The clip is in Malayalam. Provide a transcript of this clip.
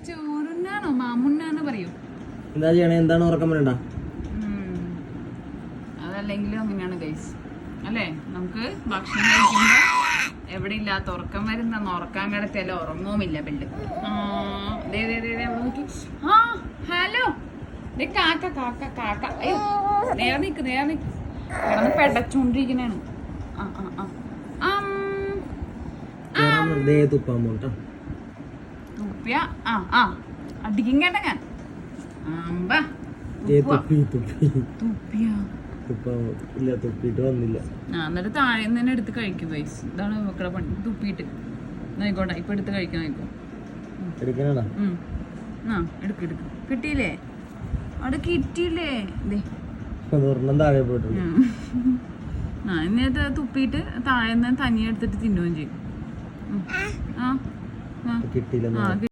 ചോറുന്നാണോ മാമുന്നാന്ന് പറയൂ. എന്താ ചെയ്യണേ? എന്താണ് ഉറക്കം വരണ്ട? അതല്ലെങ്കിലും അങ്ങനെയാണ് ഗൈസ് അല്ലേ. നമുക്ക് ഭക്ഷണം കഴിക്കുമ്പോ എവിടെ ഇല്ലാത്ത ഉറക്കം വരുന്ന ഉറക്കാൻ കിടത്തിയാലും ഉറങ്ങുമില്ല പെണ്ണ്. ആ ഹലോ കാക്ക കാക്ക കാക്ക. അയ്യോ നേരെ നിക്ക് കിടന്ന് പെടച്ചോണ്ടിരിക്കണാണ്. തുപ്പിയ അടിക്കും കേട്ട ഞാൻ. എന്നിട്ട് താഴെ തന്നെ എടുത്ത് കഴിക്കും പൈസ. ഇതാണ് മക്കളെ പണി. തുപ്പിയിട്ട് ആയിക്കോട്ടെ ഇപ്പൊ എടുത്ത് കഴിക്കാൻ ആയിക്കോ. എടുക്ക് കിട്ടിയില്ലേ? അവിടെ കിട്ടിയില്ലേ? എന്നിട്ട് തുപ്പിയിട്ട് താഴെ തനിയെ എടുത്തിട്ട് തിന്നുകയും ചെയ്യും.